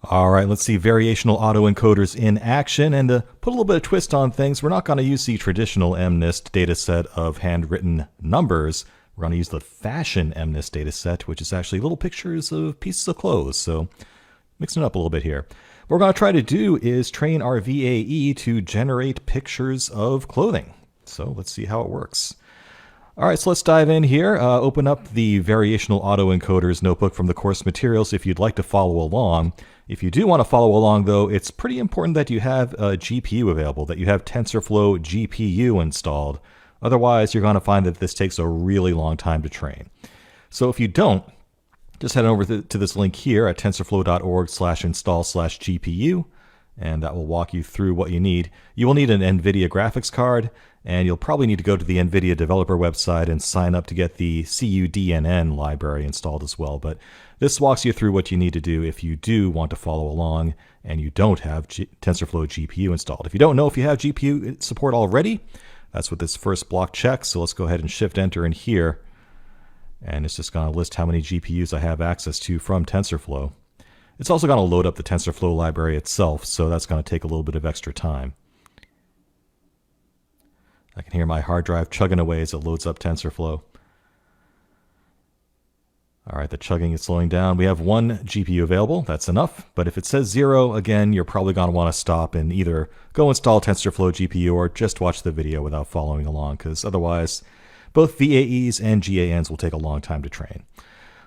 All right, let's see variational autoencoders in action. And to put a little bit of twist on things, we're not going to use the traditional MNIST dataset of handwritten numbers. We're going to use the fashion MNIST dataset, which is actually little pictures of pieces of clothes. So mixing it up a little bit here. What we're going to try to do is train our VAE to generate pictures of clothing. So let's see how it works. All right, so let's dive in here. Open up the Variational Autoencoders notebook from the course materials if you'd like to follow along. If you do want to follow along, though, it's pretty important that you have a GPU available, that you have TensorFlow GPU installed. Otherwise, you're going to find that this takes a really long time to train. So if you don't, just head over to this link here at tensorflow.org/install/GPU, and that will walk you through what you need. You will need an NVIDIA graphics card, and you'll probably need to go to the NVIDIA developer website and sign up to get the CUDNN library installed as well. But this walks you through what you need to do if you do want to follow along and you don't have TensorFlow GPU installed. If you don't know if you have GPU support already, that's what this first block checks. So let's go ahead and Shift Enter in here. And it's just going to list how many GPUs I have access to from TensorFlow. It's also going to load up the TensorFlow library itself, so that's going to take a little bit of extra time. I can hear my hard drive chugging away as it loads up TensorFlow. All right, the chugging is slowing down. We have one GPU available. That's enough. But if it says 0, again, you're probably going to want to stop and either go install TensorFlow GPU or just watch the video without following along, because otherwise both VAEs and GANs will take a long time to train.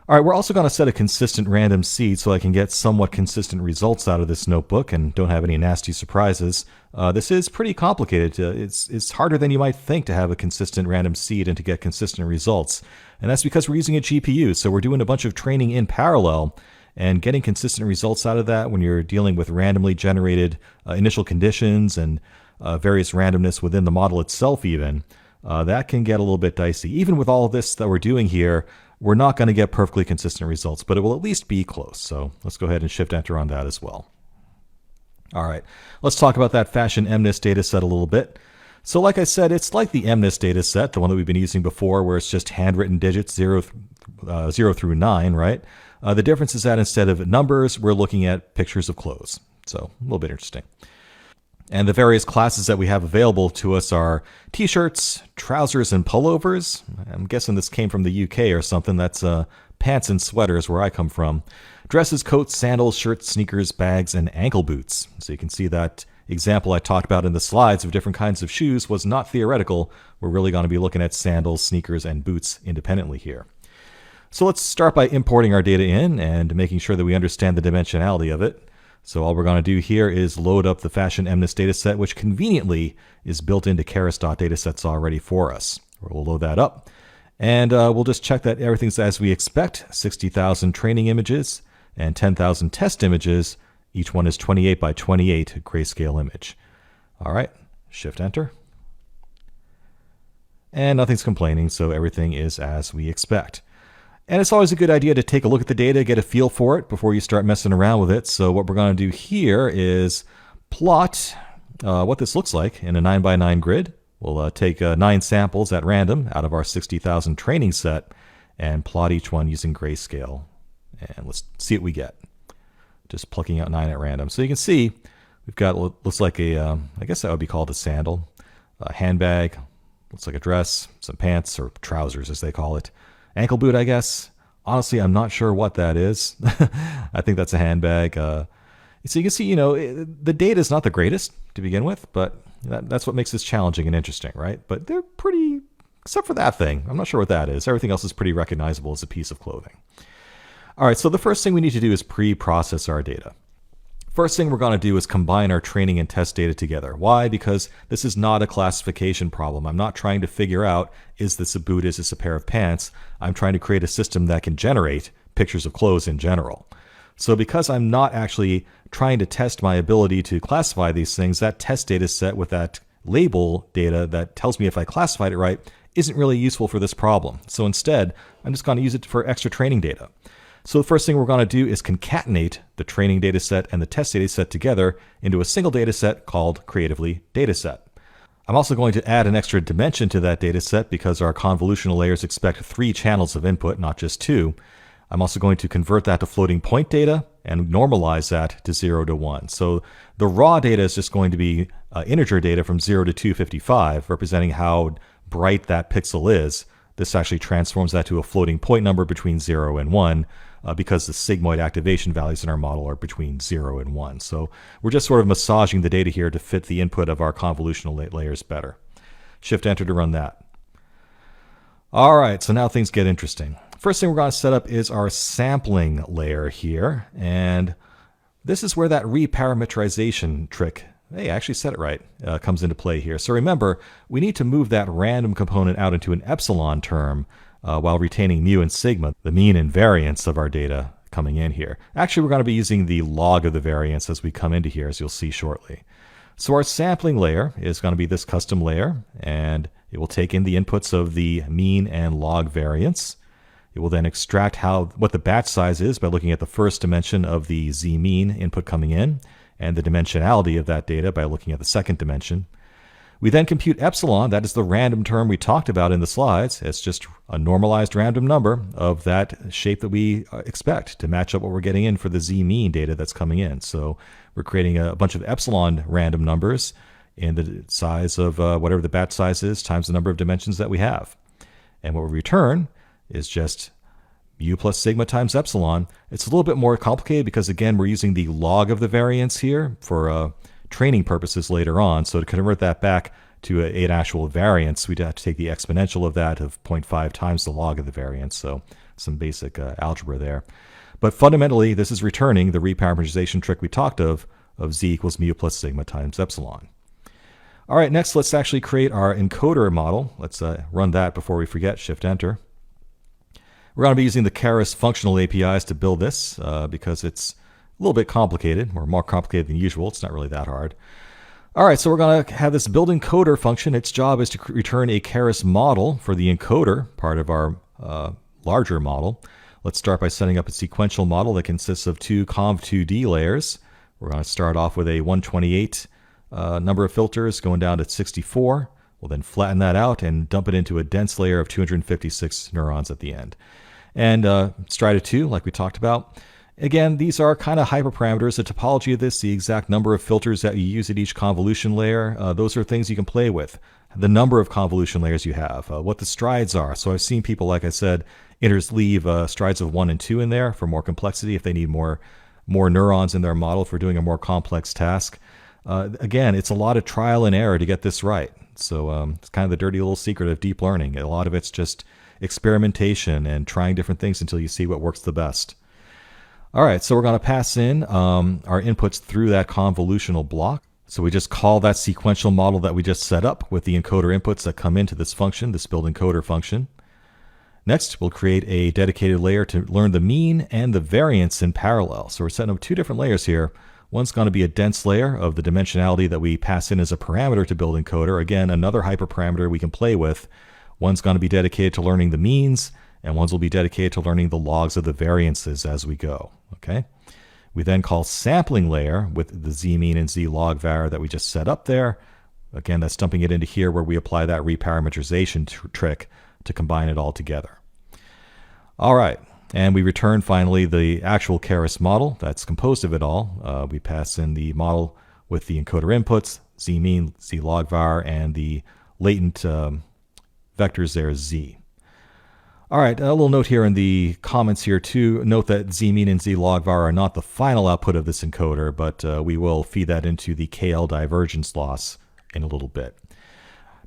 All right, we're also going to set a consistent random seed so I can get somewhat consistent results out of this notebook and don't have any nasty surprises. This is pretty complicated. It's harder than you might think to have a consistent random seed and to get consistent results. And that's because we're using a GPU, so we're doing a bunch of training in parallel, and getting consistent results out of that when you're dealing with randomly generated initial conditions and various randomness within the model itself even, that can get a little bit dicey. Even with all of this that we're doing here, we're not going to get perfectly consistent results, but it will at least be close. So let's go ahead and Shift Enter on that as well. All right, let's talk about that fashion MNIST dataset a little bit. So like I said, it's like the MNIST dataset, the one that we've been using before, where it's just handwritten digits 0 through 9, right? The difference is that instead of numbers, we're looking at pictures of clothes. So a little bit interesting. And the various classes that we have available to us are t-shirts, trousers, and pullovers. I'm guessing this came from the UK or something. That's pants and sweaters where I come from. Dresses, coats, sandals, shirts, sneakers, bags, and ankle boots. So you can see that example I talked about in the slides of different kinds of shoes was not theoretical. We're really going to be looking at sandals, sneakers, and boots independently here. So let's start by importing our data in and making sure that we understand the dimensionality of it. So all we're going to do here is load up the fashion MNIST dataset, which conveniently is built into Keras.datasets already for us. We'll load that up, and we'll just check that everything's as we expect. 60,000 training images and 10,000 test images. Each one is 28 by 28 grayscale image. All right, Shift Enter. And nothing's complaining, so everything is as we expect. And it's always a good idea to take a look at the data, get a feel for it before you start messing around with it. So what we're going to do here is plot what this looks like in a 9x9 grid. We'll take 9 samples at random out of our 60,000 training set and plot each one using grayscale. And let's see what we get. Just plucking out 9 at random. So you can see we've got what looks like a, I guess that would be called a sandal, a handbag, looks like a dress, some pants or trousers as they call it. Ankle boot, I guess. Honestly, I'm not sure what that is. I think that's a handbag. So you can see, the data is not the greatest to begin with, but that's what makes this challenging and interesting, right? But they're pretty, except for that thing. I'm not sure what that is. Everything else is pretty recognizable as a piece of clothing. All right, so the first thing we need to do is pre-process our data. First thing we're going to do is combine our training and test data together. Why? Because this is not a classification problem. I'm not trying to figure out, is this a boot, is this a pair of pants? I'm trying to create a system that can generate pictures of clothes in general. So because I'm not actually trying to test my ability to classify these things, that test data set with that label data that tells me if I classified it right isn't really useful for this problem. So instead, I'm just going to use it for extra training data. So the first thing we're going to do is concatenate the training data set and the test data set together into a single data set called Creatively Dataset. I'm also going to add an extra dimension to that data set because our convolutional layers expect 3 channels of input, not just 2. I'm also going to convert that to floating point data and normalize that to 0 to 1. So the raw data is just going to be integer data from 0 to 255, representing how bright that pixel is. This actually transforms that to a floating point number between 0 and 1 because the sigmoid activation values in our model are between 0 and 1. So we're just sort of massaging the data here to fit the input of our convolutional layers better. Shift-Enter to run that. All right, so now things get interesting. First thing we're going to set up is our sampling layer here, and this is where that reparameterization trick, hey, I actually said it right, comes into play here. So remember, we need to move that random component out into an epsilon term while retaining mu and sigma, the mean and variance of our data coming in here. Actually, we're going to be using the log of the variance as we come into here, as you'll see shortly. So our sampling layer is going to be this custom layer, and it will take in the inputs of the mean and log variance. It will then extract what the batch size is by looking at the first dimension of the z-mean input coming in, and the dimensionality of that data by looking at the second dimension. We then compute epsilon, that is the random term we talked about in the slides. It's just a normalized random number of that shape that we expect to match up what we're getting in for the z-mean data that's coming in. So we're creating a bunch of epsilon random numbers in the size of whatever the batch size is times the number of dimensions that we have. And what we return is just mu plus sigma times epsilon. It's a little bit more complicated because, again, we're using the log of the variance here for training purposes later on. So to convert that back to an actual variance, we'd have to take the exponential of that of 0.5 times the log of the variance. So some basic algebra there. But fundamentally, this is returning the reparameterization trick we talked of z equals mu plus sigma times epsilon. All right, next let's actually create our encoder model. Let's run that before we forget, Shift-Enter. We're going to be using the Keras functional APIs to build this because it's a little bit complicated, or more complicated than usual. It's not really that hard. All right, so we're going to have this build encoder function. Its job is to return a Keras model for the encoder, part of our larger model. Let's start by setting up a sequential model that consists of two conv2D layers. We're going to start off with a 128 number of filters going down to 64. We'll then flatten that out and dump it into a dense layer of 256 neurons at the end. And Strata 2, like we talked about. Again, these are kind of hyperparameters. The topology of this, the exact number of filters that you use at each convolution layer, those are things you can play with. The number of convolution layers you have, what the strides are. So I've seen people, like I said, leave strides of 1 and 2 in there for more complexity if they need more neurons in their model for doing a more complex task. Again, it's a lot of trial and error to get this right. So it's kind of the dirty little secret of deep learning. A lot of it's just experimentation and trying different things until you see what works the best. All right, so we're going to pass in our inputs through that convolutional block. So we just call that sequential model that we just set up with the encoder inputs that come into this function, this build encoder function. Next, we'll create a dedicated layer to learn the mean and the variance in parallel. So we're setting up two different layers here. One's going to be a dense layer of the dimensionality that we pass in as a parameter to build encoder. Again, another hyperparameter we can play with. One's going to be dedicated to learning the means, and one's will be dedicated to learning the logs of the variances as we go. Okay. We then call sampling layer with the z-mean and z-log var that we just set up there. Again, that's dumping it into here where we apply that reparameterization trick to combine it all together. All right. And we return finally the actual Keras model that's composed of it all. We pass in the model with the encoder inputs, z-mean, z-log var, and the latent vectors there is z. All right, a little note here in the comments here too. Note that z-mean and z-log var are not the final output of this encoder, but we will feed that into the KL divergence loss in a little bit.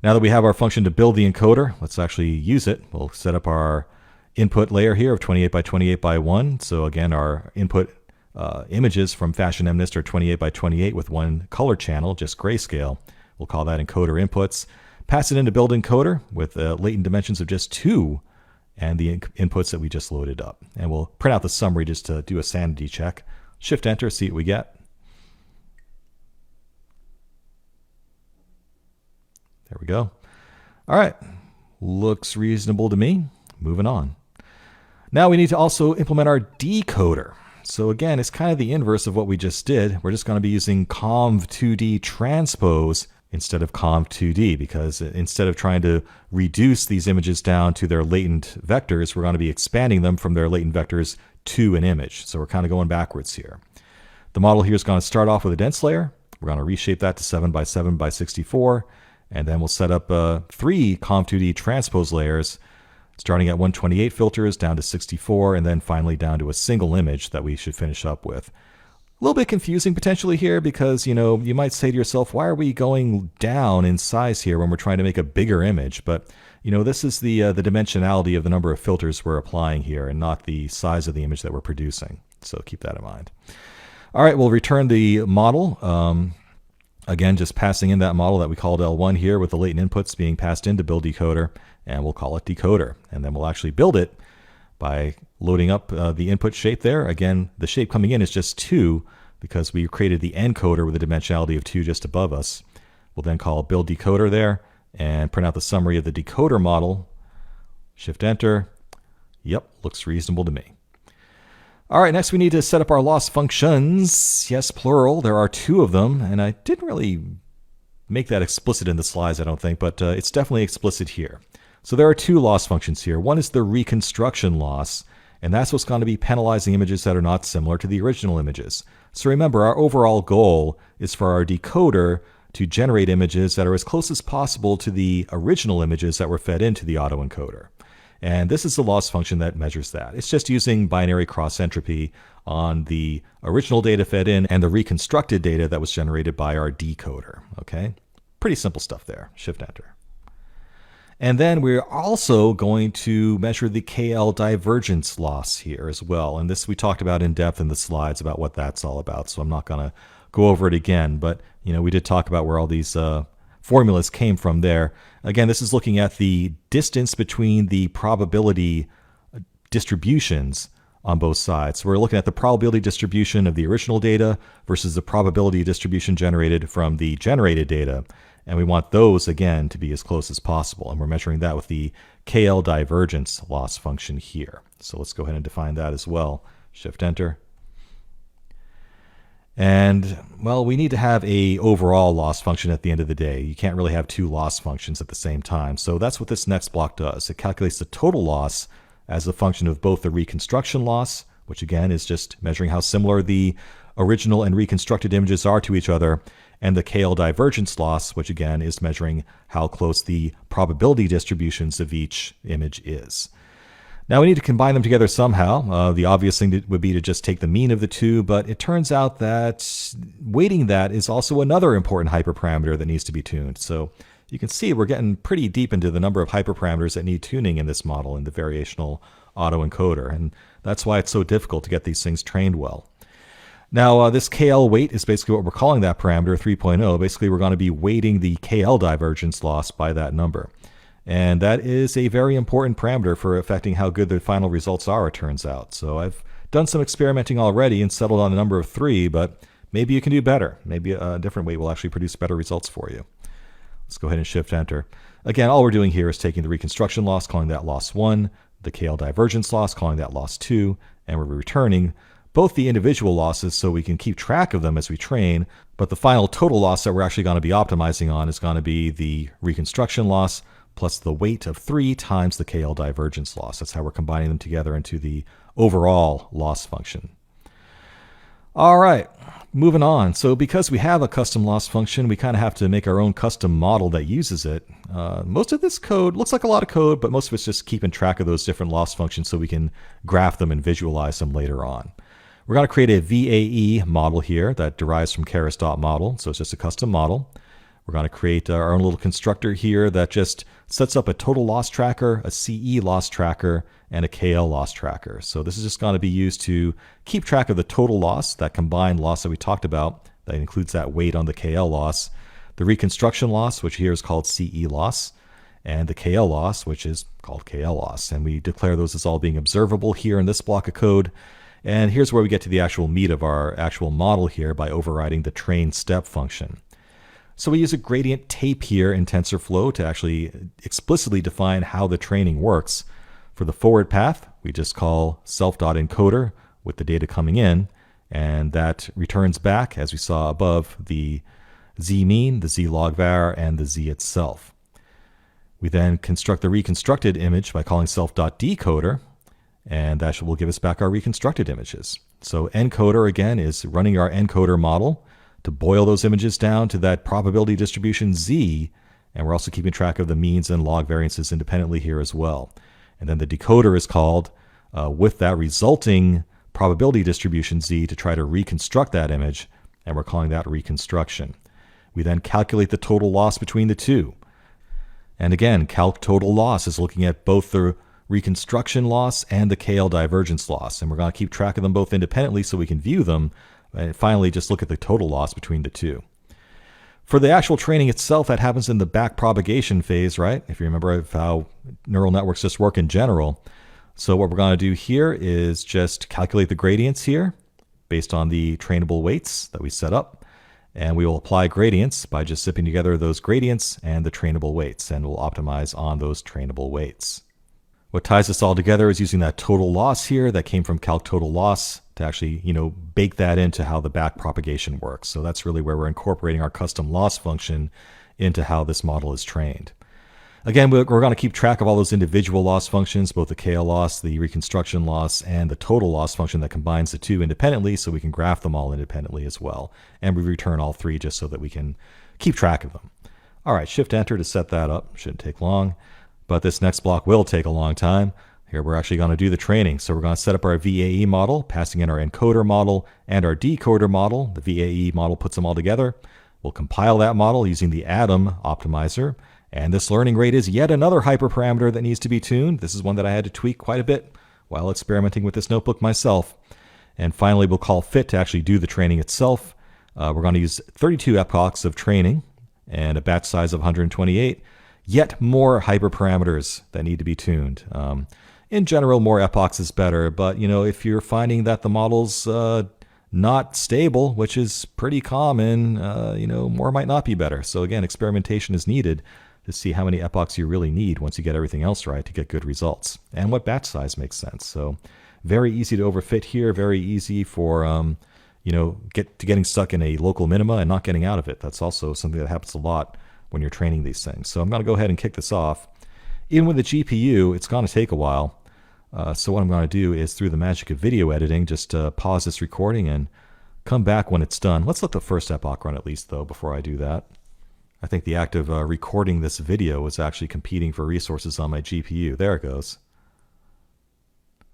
Now that we have our function to build the encoder, let's actually use it. We'll set up our input layer here of 28 by 28 by 1. So again, our input images from Fashion MNIST are 28 by 28 with one color channel, just grayscale. We'll call that encoder inputs. Pass it into build encoder with latent dimensions of just 2 and the inputs that we just loaded up. And we'll print out the summary just to do a sanity check. Shift-Enter, see what we get. There we go. All right, looks reasonable to me. Moving on. Now we need to also implement our decoder. So again, it's kind of the inverse of what we just did. We're just going to be using conv2D transpose instead of conv2D, because instead of trying to reduce these images down to their latent vectors, we're going to be expanding them from their latent vectors to an image. So we're kind of going backwards here. The model here is going to start off with a dense layer. We're going to reshape that to 7 by 7 by 64, and then we'll set up 3 conv2D transpose layers, starting at 128 filters down to 64, and then finally down to a single image that we should finish up with. A little bit confusing potentially here because, you might say to yourself, why are we going down in size here when we're trying to make a bigger image? But, this is the dimensionality of the number of filters we're applying here and not the size of the image that we're producing. So keep that in mind. All right, we'll return the model. Again, just passing in that model that we called L1 here with the latent inputs being passed into build decoder, and we'll call it decoder. And then we'll actually build it by loading up the input shape there. Again, the shape coming in is just 2 because we created the encoder with a dimensionality of 2 just above us. We'll then call build decoder there and print out the summary of the decoder model. Shift enter. Yep, looks reasonable to me. All right, next we need to set up our loss functions. Yes, plural. There are 2 of them, and I didn't really make that explicit in the slides, I don't think, but it's definitely explicit here. So there are 2 loss functions here. One is the reconstruction loss, and that's what's going to be penalizing images that are not similar to the original images. So remember, our overall goal is for our decoder to generate images that are as close as possible to the original images that were fed into the autoencoder. And this is the loss function that measures that. It's just using binary cross entropy on the original data fed in and the reconstructed data that was generated by our decoder. Okay, pretty simple stuff there. Shift enter. And then we're also going to measure the KL divergence loss here as well. And this we talked about in depth in the slides about what that's all about. So I'm not going to go over it again. But, we did talk about where all these formulas came from there. Again, this is looking at the distance between the probability distributions on both sides. So we're looking at the probability distribution of the original data versus the probability distribution generated from the generated data. And we want those, again, to be as close as possible. And we're measuring that with the KL divergence loss function here. So let's go ahead and define that as well. Shift enter. And, well, we need to have a overall loss function at the end of the day. You can't really have 2 loss functions at the same time. So that's what this next block does. It calculates the total loss as a function of both the reconstruction loss, which again is just measuring how similar the original and reconstructed images are to each other, and the KL divergence loss, which again is measuring how close the probability distributions of each image is. Now we need to combine them together somehow. The obvious thing would be to just take the mean of the 2, but it turns out that weighting that is also another important hyperparameter that needs to be tuned. So you can see we're getting pretty deep into the number of hyperparameters that need tuning in this model in the variational autoencoder, and that's why it's so difficult to get these things trained well. Now, this KL weight is basically what we're calling that parameter, 3.0. Basically, we're going to be weighting the KL divergence loss by that number. And that is a very important parameter for affecting how good the final results are, it turns out. So I've done some experimenting already and settled on a number of 3, but maybe you can do better. Maybe a different weight will actually produce better results for you. Let's go ahead and shift enter. Again, all we're doing here is taking the reconstruction loss, calling that loss 1, the KL divergence loss, calling that loss 2, and we're returning both the individual losses so we can keep track of them as we train, but the final total loss that we're actually going to be optimizing on is going to be the reconstruction loss plus the weight of 3 times the KL divergence loss. That's how we're combining them together into the overall loss function. All right, moving on. So because we have a custom loss function, we kind of have to make our own custom model that uses it. Most of this code looks like a lot of code, but most of it's just keeping track of those different loss functions so we can graph them and visualize them later on. We're going to create a VAE model here that derives from keras.model, so it's just a custom model. We're going to create our own little constructor here that just sets up a total loss tracker, a CE loss tracker, and a KL loss tracker. So this is just going to be used to keep track of the total loss, that combined loss that we talked about, that includes that weight on the KL loss, the reconstruction loss, which here is called CE loss, and the KL loss, which is called KL loss. And we declare those as all being observable here in this block of code. And here's where we get to the actual meat of our actual model here by overriding the train step function. So we use a gradient tape here in TensorFlow to actually explicitly define how the training works. For the forward path, we just call self.encoder with the data coming in, and that returns back, as we saw above, the z mean, the z log var, and the z itself. We then construct the reconstructed image by calling self.decoder, and that will give us back our reconstructed images. So encoder, again, is running our encoder model to boil those images down to that probability distribution z, and we're also keeping track of the means and log variances independently here as well. And then the decoder is called with that resulting probability distribution z to try to reconstruct that image, and we're calling that reconstruction. We then calculate the total loss between the two. And again, calc total loss is looking at both the reconstruction loss and the KL divergence loss, and we're going to keep track of them both independently so we can view them, and finally just look at the total loss between the two. For the actual training itself, that happens in the back propagation phase, right? If you remember how neural networks just work in general. So what we're going to do here is just calculate the gradients here based on the trainable weights that we set up. And we will apply gradients by just zipping together those gradients and the trainable weights, and we'll optimize on those trainable weights. What ties this all together is using that total loss here that came from calc total loss to actually, bake that into how the back propagation works. So that's really where we're incorporating our custom loss function into how this model is trained. Again, we're going to keep track of all those individual loss functions, both the KL loss, the reconstruction loss, and the total loss function that combines the two independently, so we can graph them all independently as well. And we return all three just so that we can keep track of them. All right, Shift-Enter to set that up. Shouldn't take long, but this next block will take a long time. Here we're actually going to do the training. So we're going to set up our VAE model, passing in our encoder model and our decoder model. The VAE model puts them all together. We'll compile that model using the Atom optimizer. And this learning rate is yet another hyperparameter that needs to be tuned. This is one that I had to tweak quite a bit while experimenting with this notebook myself. And finally, we'll call fit to actually do the training itself. We're going to use 32 epochs of training and a batch size of 128. Yet more hyperparameters that need to be tuned. In general, more epochs is better, but if you're finding that the model's not stable, which is pretty common, more might not be better. So again, experimentation is needed to see how many epochs you really need once you get everything else right to get good results, and what batch size makes sense. So very easy to overfit here, very easy for getting stuck in a local minima and not getting out of it. That's also something that happens a lot when you're training these things. So I'm going to go ahead and kick this off. Even with the GPU, it's going to take a while. So what I'm going to do is, through the magic of video editing, just pause this recording and come back when it's done. Let's let the first epoch run at least, though, before I do that. I think the act of recording this video was actually competing for resources on my GPU. There it goes.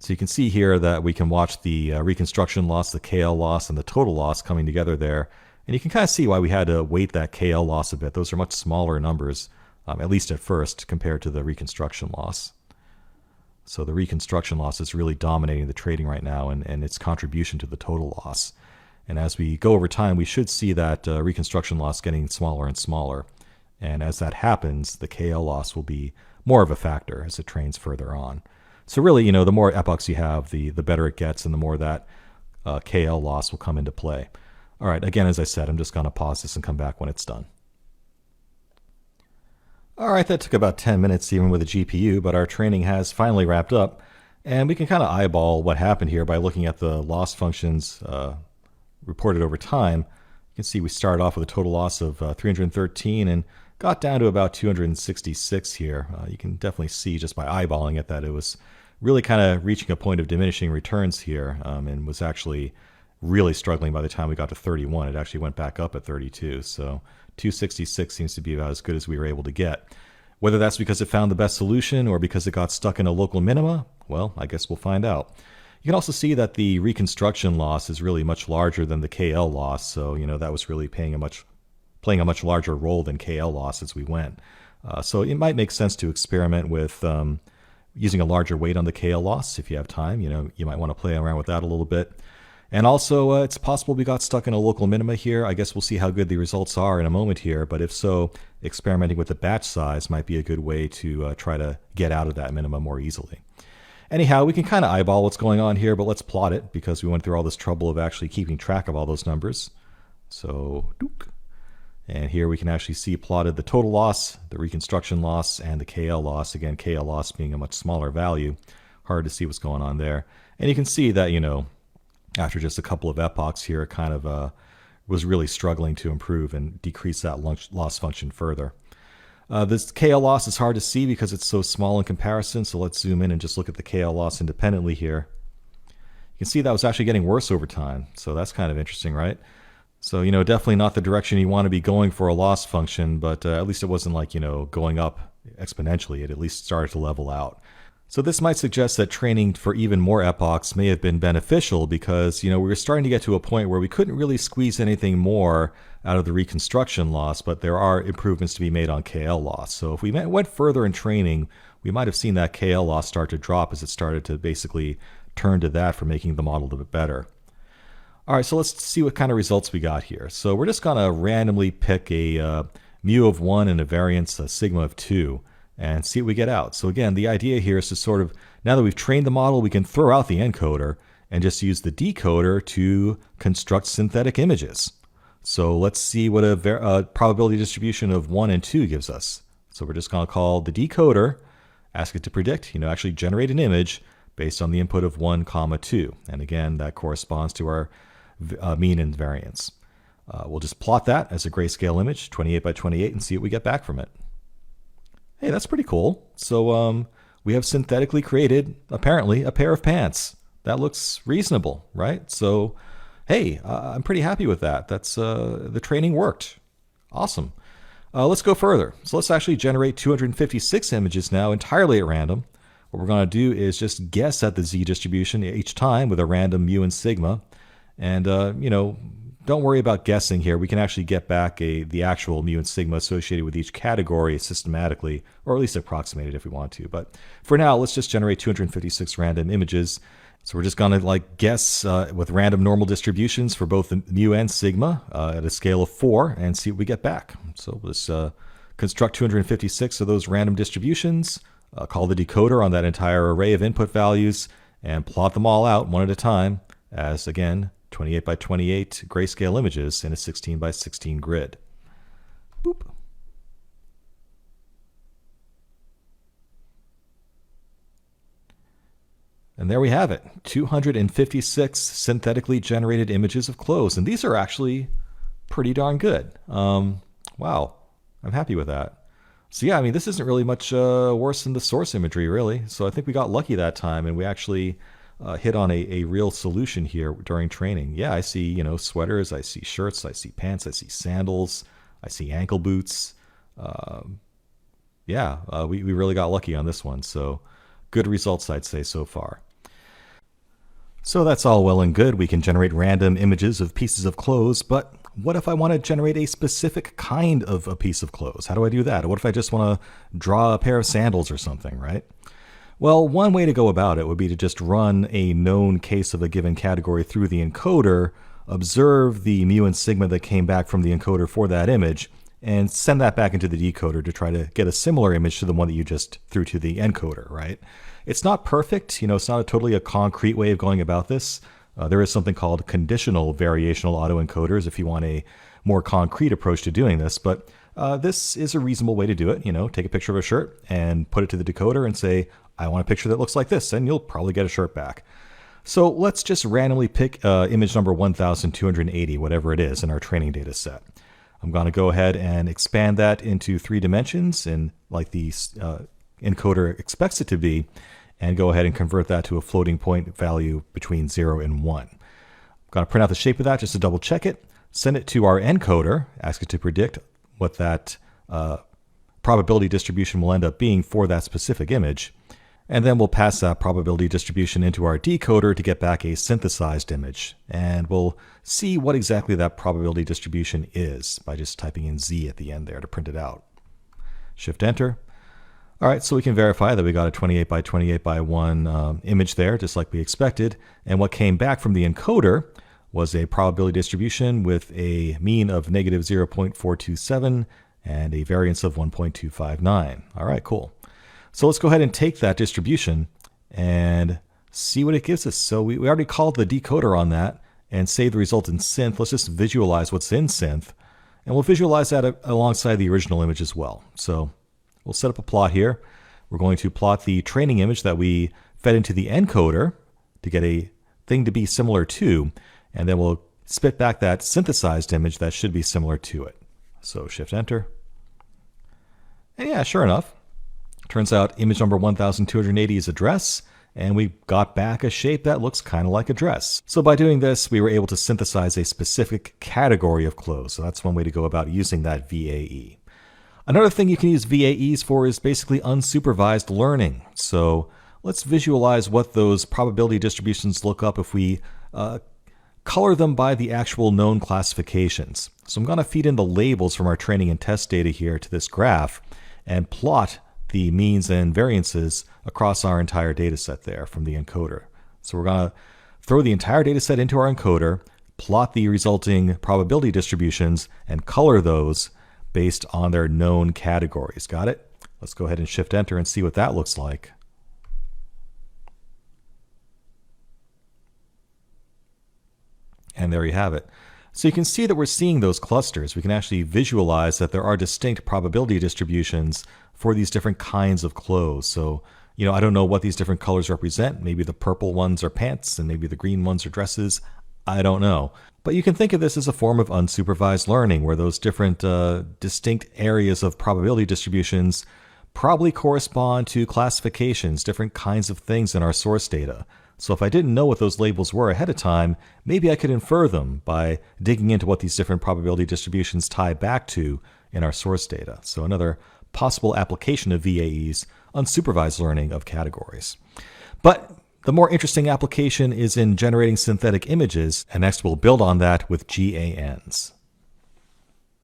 So you can see here that we can watch the reconstruction loss, the KL loss, and the total loss coming together there. And you can kind of see why we had to weight that KL loss a bit. Those are much smaller numbers, at least at first, compared to the reconstruction loss. So the reconstruction loss is really dominating the trading right now, and its contribution to the total loss. And as we go over time, we should see that reconstruction loss getting smaller and smaller. And as that happens, the KL loss will be more of a factor as it trains further on. So really, the more epochs you have, the better it gets, and the more that KL loss will come into play. All right, again, as I said, I'm just going to pause this and come back when it's done. All right, that took about 10 minutes even with a GPU, but our training has finally wrapped up. And we can kind of eyeball what happened here by looking at the loss functions reported over time. You can see we started off with a total loss of 313 and got down to about 266 here. You can definitely see just by eyeballing it that it was really kind of reaching a point of diminishing returns here, and was actually really struggling by the time we got to 31. It actually went back up at 32. So 266 seems to be about as good as we were able to get. Whether that's because it found the best solution or because it got stuck in a local minima, well, I guess we'll find out. You can also see that the reconstruction loss is really much larger than the KL loss. So, that was really playing a much larger role than KL loss as we went. So it might make sense to experiment with using a larger weight on the KL loss if you have time. You might want to play around with that a little bit. And also, it's possible we got stuck in a local minima here. I guess we'll see how good the results are in a moment here. But if so, experimenting with the batch size might be a good way to try to get out of that minima more easily. Anyhow, we can kind of eyeball what's going on here, but let's plot it because we went through all this trouble of actually keeping track of all those numbers. So, and here we can actually see plotted the total loss, the reconstruction loss, and the KL loss. Again, KL loss being a much smaller value. Hard to see what's going on there. And you can see that, after just a couple of epochs here, it kind of was really struggling to improve and decrease that loss function further. This KL loss is hard to see because it's so small in comparison, so let's zoom in and just look at the KL loss independently here. You can see that was actually getting worse over time, so that's kind of interesting, right? So, definitely not the direction you want to be going for a loss function, but at least it wasn't like, going up exponentially. It at least started to level out. So this might suggest that training for even more epochs may have been beneficial because, we were starting to get to a point where we couldn't really squeeze anything more out of the reconstruction loss, but there are improvements to be made on KL loss. So if we went further in training, we might have seen that KL loss start to drop as it started to basically turn to that for making the model a bit better. All right, so let's see what kind of results we got here. So we're just going to randomly pick a mu of 1 and a variance, a sigma of 2, and see what we get out. So again, the idea here is to sort of, now that we've trained the model, we can throw out the encoder and just use the decoder to construct synthetic images. So let's see what a probability distribution of 1 and 2 gives us. So we're just going to call the decoder, ask it to predict, actually generate an image based on the input of 1, 2. And again, that corresponds to our mean and variance. We'll just plot that as a grayscale image, 28 by 28, and see what we get back from it. Hey, that's pretty cool. So we have synthetically created, apparently, a pair of pants. That looks reasonable, right? So, hey, I'm pretty happy with that. That's the training worked. Awesome. Let's go further. So let's actually generate 256 images now entirely at random. What we're going to do is just guess at the z distribution each time with a random mu and sigma. And, don't worry about guessing here. We can actually get back the actual mu and sigma associated with each category systematically, or at least approximate it if we want to. But for now, let's just generate 256 random images. So we're just going to guess with random normal distributions for both the mu and sigma at a scale of 4 and see what we get back. So let's construct 256 of those random distributions, call the decoder on that entire array of input values, and plot them all out one at a time as, again, 28 by 28 grayscale images in a 16 by 16 grid. Boop. And there we have it, 256 synthetically generated images of clothes. And these are actually pretty darn good. Wow, I'm happy with that. So yeah, this isn't really much worse than the source imagery, really. So I think we got lucky that time, and we actually hit on a real solution here during training. Yeah, I see, sweaters, I see shirts, I see pants, I see sandals, I see ankle boots. We really got lucky on this one. So good results, I'd say, so far. So that's all well and good. We can generate random images of pieces of clothes, but what if I want to generate a specific kind of a piece of clothes? How do I do that? Or what if I just want to draw a pair of sandals or something, right? Well, one way to go about it would be to just run a known case of a given category through the encoder, observe the mu and sigma that came back from the encoder for that image, and send that back into the decoder to try to get a similar image to the one that you just threw to the encoder, right? It's not perfect. It's not totally a concrete way of going about this. There is something called conditional variational autoencoders if you want a more concrete approach to doing this, but this is a reasonable way to do it. Take a picture of a shirt and put it to the decoder and say, I want a picture that looks like this, and you'll probably get a shirt back. So let's just randomly pick image number 1280, whatever it is, in our training data set. I'm going to go ahead and expand that into 3 dimensions, and like the encoder expects it to be, and go ahead and convert that to a floating point value between 0 and 1. I'm going to print out the shape of that just to double check it, send it to our encoder, ask it to predict what that probability distribution will end up being for that specific image. And then we'll pass that probability distribution into our decoder to get back a synthesized image. And we'll see what exactly that probability distribution is by just typing in Z at the end there to print it out. Shift Enter. All right, so we can verify that we got a 28 by 28 by 1 image there, just like we expected. And what came back from the encoder was a probability distribution with a mean of negative 0.427 and a variance of 1.259. All right, cool. So let's go ahead and take that distribution and see what it gives us. So we already called the decoder on that and saved the result in synth. Let's just visualize what's in synth, and we'll visualize that alongside the original image as well. So we'll set up a plot here. We're going to plot the training image that we fed into the encoder to get a thing to be similar to, and then we'll spit back that synthesized image that should be similar to it. So Shift Enter. And yeah, sure enough, turns out image number 1280 is address, and we got back a shape that looks kind of like a dress. So by doing this, we were able to synthesize a specific category of clothes. So that's one way to go about using that VAE. Another thing you can use VAEs for is basically unsupervised learning. So let's visualize what those probability distributions look up if we color them by the actual known classifications. So I'm going to feed in the labels from our training and test data here to this graph and plot the means and variances across our entire data set there from the encoder. So we're going to throw the entire data set into our encoder, plot the resulting probability distributions, and color those based on their known categories. Got it? Let's go ahead and Shift Enter and see what that looks like. And there you have it. So you can see that we're seeing those clusters. We can actually visualize that there are distinct probability distributions for these different kinds of clothes. So, I don't know what these different colors represent. Maybe the purple ones are pants and maybe the green ones are dresses. I don't know. But you can think of this as a form of unsupervised learning where those different distinct areas of probability distributions probably correspond to classifications, different kinds of things in our source data. So if I didn't know what those labels were ahead of time, maybe I could infer them by digging into what these different probability distributions tie back to in our source data. So another possible application of VAEs, unsupervised learning of categories. But the more interesting application is in generating synthetic images, and next we'll build on that with GANs.